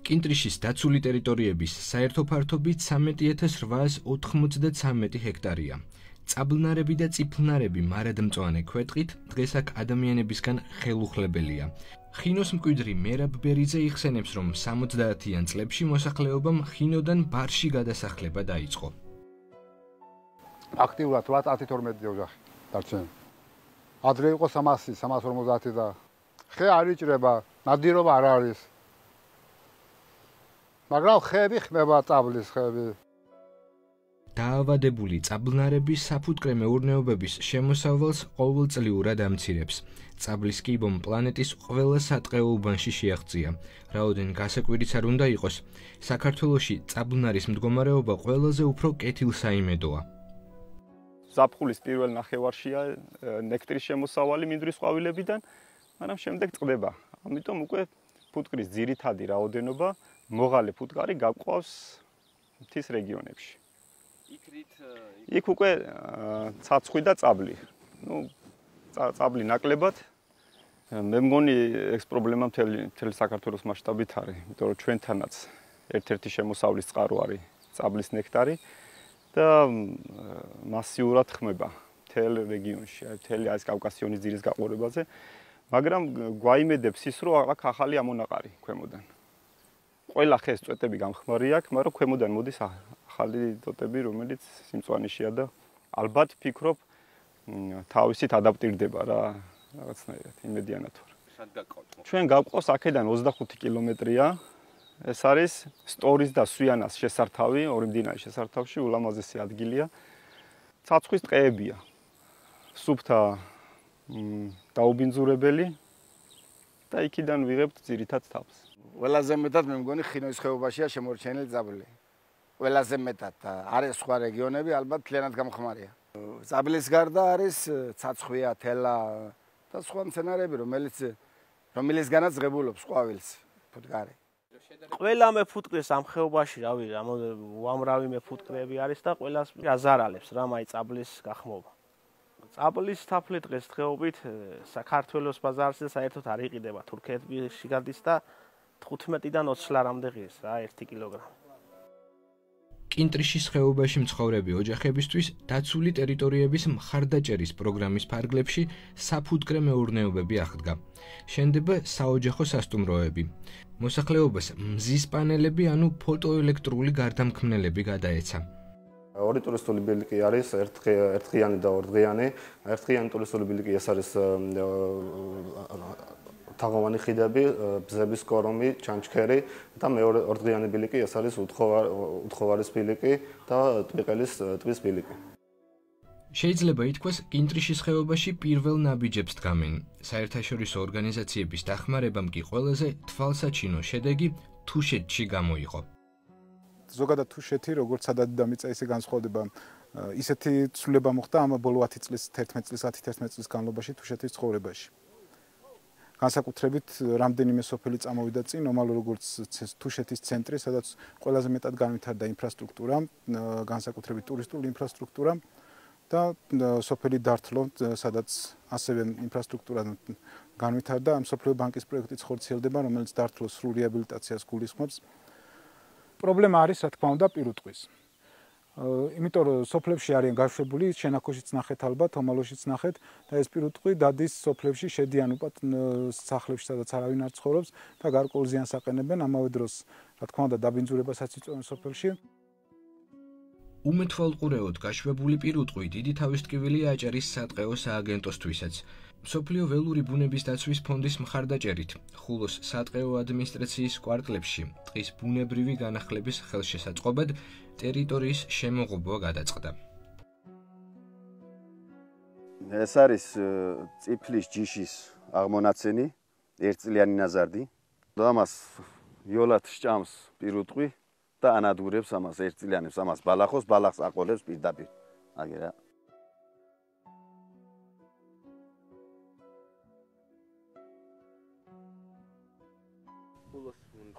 კინტრიშის დაცული ტერიტორიების საერთო ფართობი 13,893 ჰექტარია. წაბლნარები და წიფლნარები მარადმწვანე ქვეტყით დღეს აქ ადამიანებისგან ხელუხლებელია. ხინოს მკვიდრი მერაბ ბერიძე იხსენებს, რომ 70-იან წლებში მოსახლეობამ ხინოდან ბარში გადასახლება დაიწყო. აქტიურად 10-12 ოჯახი დარჩენილი. ადრე იყო 300, 350 და ხე არ იჭრება, ნადირობა არ არის. მაგრამ ხეები ხმება, წაბლის ხეები. დაავადებული წაბლნარები საფუტკრე მეურნეობების შემოსავალს ყოველწლიურად ამცირებს. წაბლის კიბომ პლანეტის ყველა სატყეო უბანში შეაღწია. რაოდენ გასაკვირიც არ უნდა იყოს, საქართველოში წაბლნარის მდგომარეობა ყველაზე უფრო კეთილსაიმედოა. ზაფხულის პირველ ნახევარშია ნექტრის შემოსავალი მინდვრის ყვავილებიდან, მაგრამ შემდეგ წყდება. ამიტომ უკვე ფუტკრის ძირითადი რაოდენობა მოღალე ფუტკარი გაყვავს მთის რეგიონებში. იქ უკვე ცაცხვი და წაბლი. წაბლი ნაკლებად. მე მგონი ეს პრობლემა მთელი საქართველოს მასშტაბით არის, იმიტომ რომ ჩვენთანაც ერთ-ერთი შემოსავლის წყარო არის წაბლის ნექტარი და მასიურად ხმება მთელ რეგიონში, მთელი ეს კავკასიონის ძირის გაყურებაზე, მაგრამ გვაიმედებს ის, რომ აქ ახალი ამონაყარი ქვემოდან. ყველა ხეს წვეტები გამხმარი აქვს, მაგრამ ქვემოდან მოდის ახალი ტოტები, რომელიც სიმწვანიშია და ალბათ ფიქრობ თავისით ადაპტირდება რა რაღაცნაირად, იმედიანად ვარ. ჩვენ გავყავს აქედან 25 კილომეტრია. ეს არის სტორის და სვიანას შესართავი, ორი მდინარის შესართავში ულამაზესი ადგილია. ცაცხვის ტყეებია. სუფთა დაუბინძურებელი და იქიდან ვიღებთ ძირითად თავს. ყველაზე მეტად მე მგონი ხინოს ხეობაშია შემორჩენილი წაბლი. ყველაზე მეტად არის სხვა რეგიონები ალბათ მთლიანად გამხმარია. წაბლის გარდა არის ცაცხვია, თელა და სხვა მცენარეები, რომელისგანაც ღებულობს ყვავილს ფუტკარი. ყველა მეფუტკრის ამ ხეობაში, რავი, უამრავი მეფუტკრეები არის და ყველას აზარალებს რა მაი წაბლის გახმობა. წაბლის თაფლი დღესდღეობით საქართველოს ბაზარზე საერთოდ არ იყიდება. თურქეთში გადის და 15-დან 20 ლარამდე ღირს რა 1 კილოგრამი. კინტრიშის ხეობაში მცხოვრები ოჯახებისთვის დაცული ტერიტორიების მხარდაჭერის პროგრამის ფარგლებში საფუტკრე მეურნეობები აღდგა. შენდება საოჯახო სასტუმროები. მოსახლეობას მზის პანელები ანუ ფოტოელექტრული გარდამქმნელები გადაეცა. ორი ტურისტული ბილიკი არის, ერთდღიანი და ორდღიანი. ერთდღიანი ტურისტული ბილიკი ეს არის თაღოვანი ხიდები, ბზების კორომი, ჩანჩქერი და მეორე ორდღიანი ბილიკი ეს არის უთხოვარის ბილიკი და ტბის ბილიკი. შეიძლება ითქვას, კინტრიშის ხეობაში პირველ ნაბიჯებს დგამენ. საერთაშორისო ორგანიზაციების დახმარებამ კი ყველაზე თვალსაჩინო შედეგი თუშეთში გამოიღო. ზოგადად თუშეთი, როგორც სადაც დამიწა, ისე განსხვავდება. ისეთი ცვლილება მოხდა ამ ბოლო 10 წლის, 11 წლის განმავლობაში თუშეთის ცხოვრებაში. განსაკუთრებით რამდენიმე სოფელი წამოვიდა წინ, ნორმალურ როგორც თუშეთის ცენტრი, სადაც ყველაზე მეტად განვითარდა ინფრასტრუქტურა, განსაკუთრებით ტურისტული ინფრასტრუქტურა და სოფელი დართლო, სადაც ასევე ინფრასტრუქტურა განვითარდა. ამ სოფლიო ბანკის პროექტიც ხორციელდება, რომელიც დართლოს სრულ რეაბილიტაციას გულისხმობს. პრობლემა არის, რა თქმა უნდა, პირუტყვის. იმიტომ რომ სოფლებში არიან გაშვებული, შენაქოშიც ნახეთ ალბათ, ომალოშიც ნახეთ და ეს პირუტყვი დადის სოფლებში, შედიან უპად სახლებში, სადაც არავინ არ ცხოვრობს და გარკვეულ ზიანს აყენებენ, ამავე დროს, რა თქმა უნდა, დაბინძურებასაც იწვევენ სოფელში. უმეთვალყურეოდ გაშვებული პირუტყვი დიდი თავისტკივილია აჭარის სატყეო სააგენტოსთვისაც. მსოფლიო ველური ბუნების დაცვის ფონდის მხარდაჭერით ხულოს სატყეო ადმინისტრაციის კვარტლებში ტყის ბუნებრივი განახლების ხელშესაწყობად ტერიტორიის შემოღობა გადაწყდა. ეს არის წიფლის ჯიშის აღმონაცენი, ერთწლიანი ნაზარდი. ამას იოლად სჭამს პირუტყვი და ანადგურებს ამას ერთწლიანებს, ამას ბალახოს, ბალახს აყოლებს პირდაპირ. აგერა.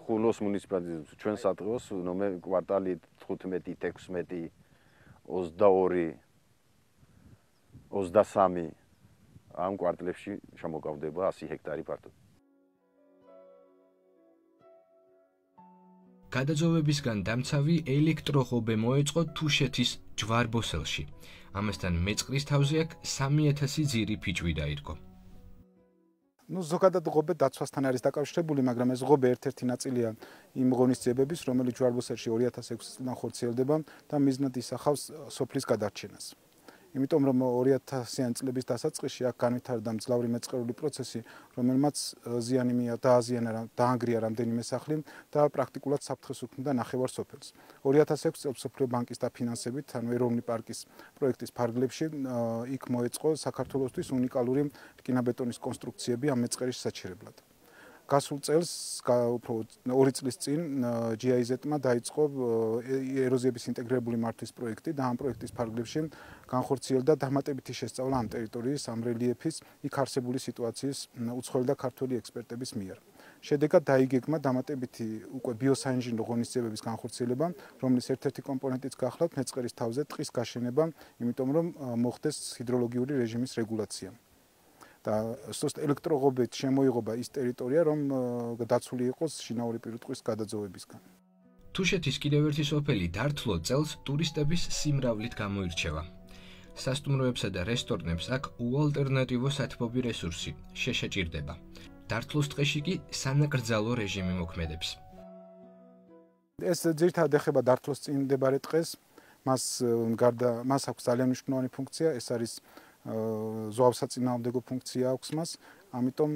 ხულოს მუნიციპალიტეტის ჩვენ სატყეოს ნომერ კვარტალი 15, 16, 22, 23 ამ კვარტლებში შემოგავდება 100 ჰექტარი ფართოდ. გადაძოვებისგან დამცავი ელექტროღობე მოეწყო თუშეთის ჯვარბოსელში. ამასთან მეწყრის თავზე აქ 3000 ძირი ფიჭვი დაირგო. ზოგადად ღობე დაცვასთან არის დაკავშირებული, მაგრამ ეს ღობე ერთ-ერთი ნაწილია იმ ღონისძიებების, რომელიც ჯვარბოსელში 2006 წლიდან ხორციელდება და მიზნად ისახავს სოფლის გადარჩენას. იმიტომ რომ 2000-იანი წლების დასაწყისში აქ განვითარდა მძლავრი მეწყრული პროცესი, რომელმაც ზიანი დაანგრია რამდენიმე სახლი და პრაქტიკულად საფრთხეს უქმნიდა ნახევარ სოფელს. 2006 წელს მსოფლიო ბანკის დაფინანსებით, ანუ ეროვნული პარკის პროექტის ფარგლებში იქ მოეწყო საქართველოსთვის უნიკალური რკინაბეტონის კონსტრუქციები ამ მეწყერის საჩერებლად. გასულ წელს, უფრო 2 წლის წინ, GIZ-მა დაიწყო ეროზიების ინტეგრირებული მართვის პროექტი და ამ პროექტის ფარგლებში განხორციელდა დამატებითი შესწავლა ამ ტერიტორიის, ამ რელიეფის, იქ არსებული სიტუაციის უცხოელი და ქართველი ექსპერტების მიერ. შედეგად დაიგეგმა დამატებითი უკვე ბიოსაინჟინრო ღონისძიებების განხორციელება, რომლის ერთ-ერთი კომპონენტიც გახლავთ მეწყერის თავზე ტყის გაშენება, იმიტომ რომ მოხდეს ჰიდროლოგიური რეჟიმის რეგულაცია. და ელექტროღობეთ შემოიღობა ის ტერიტორია, რომ დაცული იყოს შინაური პირუტყვის გადაძოვებისგან. თუშეთის კიდევ ერთი სოფელი დართლო წელს ტურისტების სიმრავლით გამოირჩევა. სასტუმროებსა და რესტორნებს აქ უალტერნატივო სათბობი რესურსი შეშა ჭირდება. დართლოს ტყეში კი სანაკრძალო რეჟიმი მოქმედებს. ეს ძირითადად ეხება დართლოს წინ მდებარე ტყეს, მას აქვს ძალიან მნიშვნელოვანი ფუნქცია, ეს არის ზღვავსაწინააღმდეგო ფუნქცია აქვს მას, ამიტომ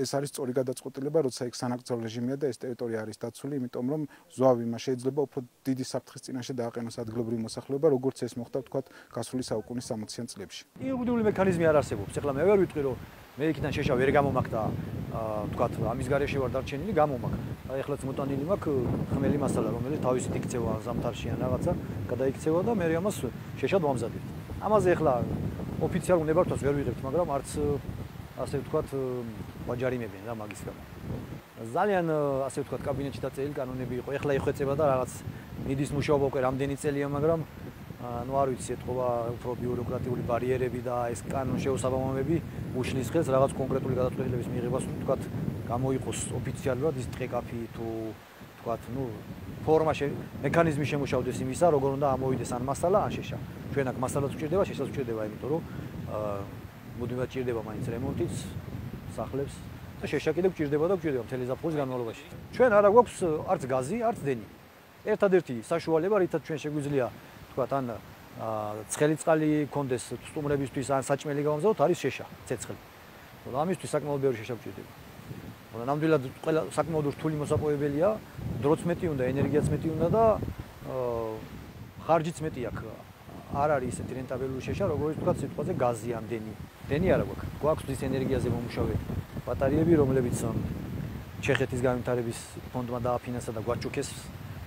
ეს არის სწორი გადაწყვეტილება, როცა იქ სანაკრძალო რეჟიმია და ეს ტერიტორია არის დაცული, იმიტომ რომ ზღვავი მას შეიძლება უფრო დიდი საფრთხის წინაშე დააყენოს ადგილობრივი მოსახლეობა, როგორც ეს მოხდა ვთქვათ გასული საუკუნის 60-იან წლებში. იურიდიული მექანიზმი არ არსებობს. ეხლა მე ვერ ვიტყვი რომ მე იქიდან შეშა ვერ გამომაკდა, ვთქვათ ამის გარეშე ვარ დარჩენილი, გამომაკ. ეხლაც მოტანილი მაქვს ხმელი მასალა, რომელიც თავისით იქცევა ზამთარში ან რაღაცა, გადაიქცევა და მე ამას შეშად ვამზადებთ. ამაზე ეხლა ოფიციალურ ნებართვას ვერ ვიღებთ, მაგრამ არც ასე ვთქვათ ვაჯარიმებიან რა მაგის გამო. ძალიან ასე ვთქვათ კაბინეტში დაწერილი კანონები იყო. ეხლა იხვეწება და რაღაც მიდის მუშაობა უკვე რამდენი წელია, მაგრამ ну არ ვიცი ეთქობა უფრო ბიუროკრატიული ბარიერები და ეს კანონშეუსაბამობები უშლის ხელს რაღაც კონკრეტული გადაწყვეტილების მიღებას, ვთქვათ, გამოიყოს ოფიციალურად ის ტყეკაფი თუ ვთქვათ, ფორმა მექანიზმი შემუშავდეს იმისა, როგორ უნდა ამოვიდეს ან მასალა, ან შეშა. ჩვენ აქ მასალაც გვჭირდება, შეშაც გვჭირდება, იმიტომ რომ მუდმივად ჭირდება მაინც რემონტიც სახლებს და შეშა კიდევ გვჭირდება და გვჭირდება მთელი ზაფხულის განმავლობაში. ჩვენ არა გვაქვს არც გაზი, არც დენი. ერთადერთი საშუალება, რითაც ჩვენ შეგვიძლია ვთქვათ, ან ცხელი წყალი გქონდეს სტუმრებისთვის, ან საჭმელი გავამზადოთ, არის შეშა, ცეცხლი. ამისთვის საკმაოდ ბევრი შეშა გვჭირდება. ნამდვილად ყველა საკმაოდ რთული მოსაპოვებელია, დროც მეტი უნდა, ენერგიაც მეტი უნდა და ხარჯიც მეტი აქვს. არ არის ისეთი რენტაბელური შეშა, როგორც ვთქვათ, სიტყვაზე გაზი ან დენი. დენი არა გვაქვს. გვაქვს ის ენერგიაზე მომუშავე ბატარეები, რომლებიც ჩეხეთის განვითარების ფონდმა დააფინანსა და გვაჩუქეს,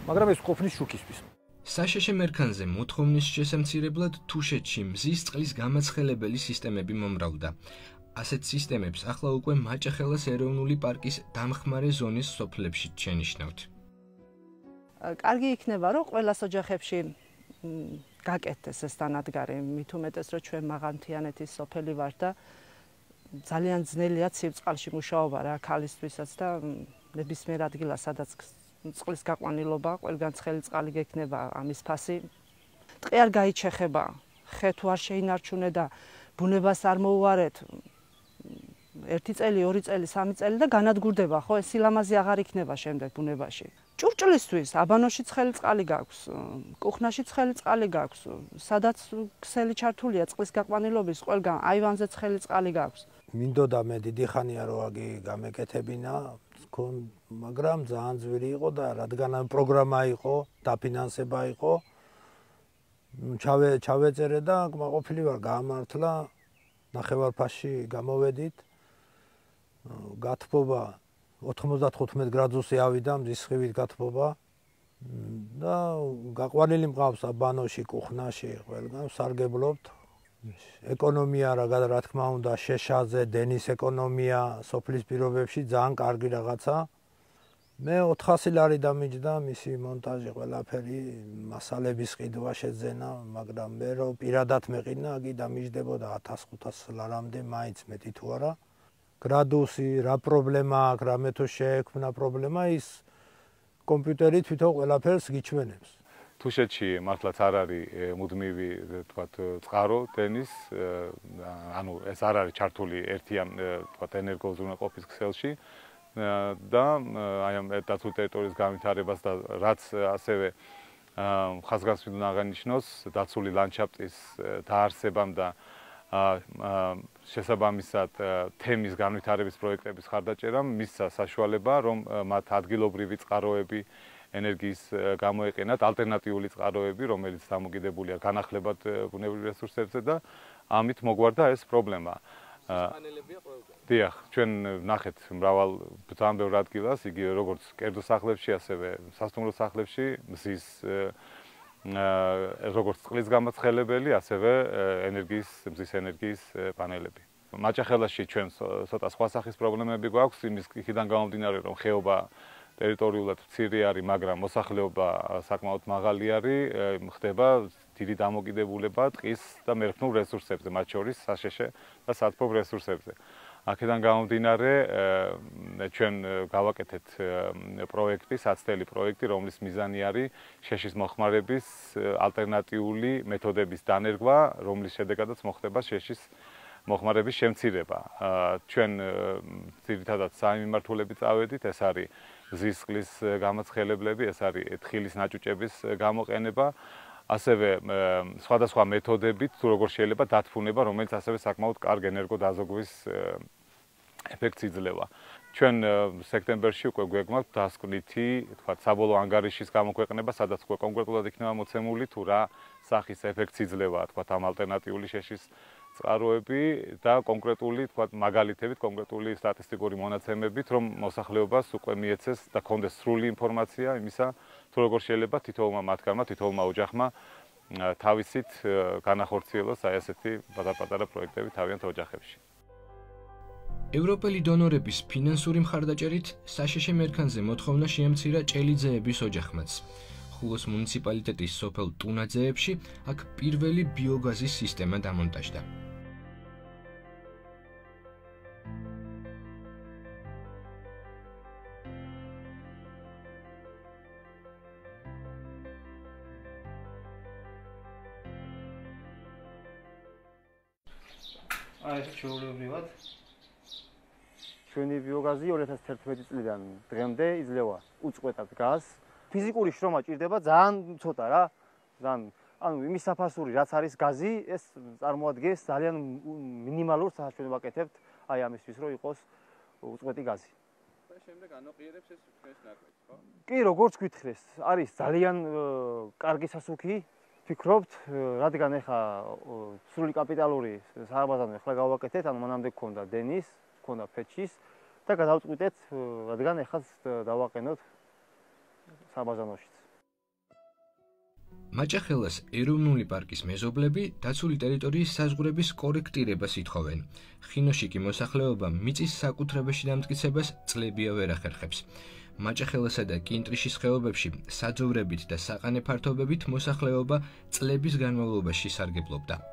მაგრამ ეს ყოფნის შუქისთვის. საშეშე მერქანზე მოთხოვნის შესამცირებლად თუშეთში მზის წყლის გამაცხელებელი სისტემები მომრავლდა. ასეთ სისტემებს ახლა უკვე მაჭახელას ეროვნული პარკის დამხმარე ზონის სოფლებში შენიშნავთ. კარგი იქნება, რომ ყველას ოჯახებში გაკეთდეს ეს დანადგარი, მით უმეტეს, რომ ჩვენ მაღალმთიანეთის სოფელი ვარ და ძალიან ძნელია ცივწყალში მუშაობა რა ქალისთვისაც და ნებისმიერ ადგილას, სადაც წყლის გაყვანილობა, ყველგან ცხელი წყალი გექნება, ამის ფასი ტყე არ გაიჩეხება, ხე თუ არ შეინარჩუნე და ბუნებას არ მოუარეთ 1 წელი, 2 წელი, 3 წელი და განადგურდება, ხო, ეს სილამაზე აღარ იქნება შემდეგ ბუნებაში. ჭურჭლისთვის აბანოში ცხელი წყალი გაქვს, კუხნაში ცხელი წყალი გაქვს, სადაც ქსელი ჩართულია წყლის გაყვანილობის, ყველგან აივანზე ცხელი წყალი გაქვს. მინდოდა მე დიდი ხანია რომ აგი გამეკეთებინა, მაგრამ ძალიან ძვირი იყო და რადგან პროგრამა იყო, დაფინანსება იყო, ჩავეწერე და კმაყოფილი ვარ გამართლა, ნახევარფასში გამოვედით. გათბობა 95 გრადუსი ავიდა, მზის სხივით გათბობა და გაყვანილი მყავს აბანოში, კუხნაში, ყველგან სარგებლობთ. ეკონომია რა თქმა უნდა, შეშაზე, დენის ეკონომია, სოფლის პირობებში ძალიან კარგი რაღაცა. მე 400 ლარი დამიჯდა მისი მონტაჟი, ყველაფერი, მასალების ყიდვა შეძენა, მაგრამ მე რო პირადად მეყინა, აგი დამიჯდებოდა 1500 ლარამდე, მაინც მეტი თუ არა. გრადუსი, რა პრობლემა აქვს, რამე თუ შეექმნა პრობლემა, ის კომპიუტერი თვითონ ყველაფერს გიჩვენებს. თუშეთში მართლაც არ არის მუდმივი თქვათ წყარო დენის, ანუ ეს არ არის ჩართული ერთიან თქვათ ენერგოუზრუნველყოფის ქსელში და აი ამ დაცული ტერიტორიის განვითარებას და რაც ასევე ხაზგასმით უნდა აღინიშნოს დაცული ლანდშაფტის დაარსებამ და შესაბამისად თემის განვითარების პროექტების ხარდაჭერამ მისცა საშუალება რომ მათ ადგილობრივი წყაროები ენერგიის გამოეყენათ ალტერნატიული წყაროები რომელიც დამოკიდებულია განახლებად ბუნებრივ რესურსებზე და ამით მოგვარდა ეს პრობლემა. დიახ, ჩვენ ნახეთ მრავალ ძალიან ბევრ ადგილას, იგივე როგორც კერძო სახლებში, ასევე სასტუმრო სახლებში მზის როგორც წყლის გამაცხელებელი, ასევე მზის ენერგიის პანელები. მაჭახელაში ჩვენ ცოტა სხვა სახის პრობლემები გვაქვს, იმის იქიდან გამომდინარე, რომ ხეობა ტერიტორიულად მცირე არის, მაგრამ მოსახლეობა საკმაოდ მაღალი არის, ხდება დიდი დამოკიდებულება ტყის და მერქნულ რესურსებზე, მათ შორის საშეშე და სათბობ რესურსებზე. აქედან გამომდინარე, ჩვენ გავაკეთეთ პროექტი, საცდელი პროექტი, რომლის მიზანი არის შეშის მოხმარების ალტერნატიული მეთოდების დანერგვა, რომლის შედეგადაც მოხდება შეშის მოხმარების შემცირება. ჩვენ ძირითადად სამი მიმართულებით წავედით, ეს არის მზის წყლის გამაცხელებლები, ეს არის თხილის ნაჭუჭების გამოყენება, ასევე სხვადასხვა მეთოდებით, თუ როგორ შეიძლება დათფუნება, რომელიც ასევე საკმაოდ კარგ ენერგოდაზოგვის ეფექტს იძლევა. ჩვენ სექტემბერში უკვე გვეგმართ დასკვნითი, თქვათ, საბოლოო ანგარიშის გამოქვეყნება, სადაც უკვე კონკრეტულად იქნება მოცემული, თუ რა სახის ეფექტს იძლევა, თქვათ, ამ ალტერნატიული შეშის წყაროები და კონკრეტული, თქვათ, მაგალითებით, კონკრეტული სტატისტიკური მონაცემებით, რომ მოსახლეობას უკვე მიეცეს და კონდეს სრული ინფორმაცია იმისა, თუ როგორ შეიძლება თითოეულმა მათგანმა, თითოეულმა ოჯახმა თავისით განახორციელოს აი ასეთი პატარ-პატარა პროექტები თავიანთ ოჯახებში. ევროპელი დონორების ფინანსური მხარდაჭერით საშეშე მერქანზე მოთხოვნა შეამცირა ჭელიძეების ოჯახმაც. ხულოს მუნიციპალიტეტის სოფელ ტუნაძეებში აქ პირველი ბიოგაზის სისტემა დამონტაჟდა. აი ეს ჩვეულებრივად ჩვენი ბიოგაზი 2011 წლიდან დღემდე იძლევა უწყვეტად გაზს. ფიზიკური შრომა ჭირდება ძალიან ცოტა რა. ძალიან ანუ იმის საფასური რაც არის გაზი, ეს წარმოადგენს ძალიან მინიმალურ საჩვენო ვაკეთებთ აი ამისთვის რომ იყოს უწყვეტი გაზი. და შემდეგ ანოყიერებს ეს ჩვენს ნაკვეთს, ხო? კი, როგორც გითხრეს, არის ძალიან კარგი სასუქი. ფიქრობთ, რადგან ეხა სრული კაპიტალური სააბაზანო ეხლა გავაკეთეთ, ანუ მანამდე გქონდა დენის, გქონდა ფეჩის და გადავწყვიტეთ, რადგან ეხლა დავაყენოთ სააბაზანოშიც. მაჭახელას ეროვნული პარკის მეზობლები დაცული ტერიტორიის საზღვრების კორექტირებას ითხოვენ. ხინოში კი მოსახლეობა მიწის საკუთრებაში დამტკიცებას წლებია ვერ ახერხებს. მაჭახელასა და კინტრიშის ხეობებში საძოვრებით და საყანე ფართობებით მოსახლეობა წლების განმავლობაში სარგებლობდა.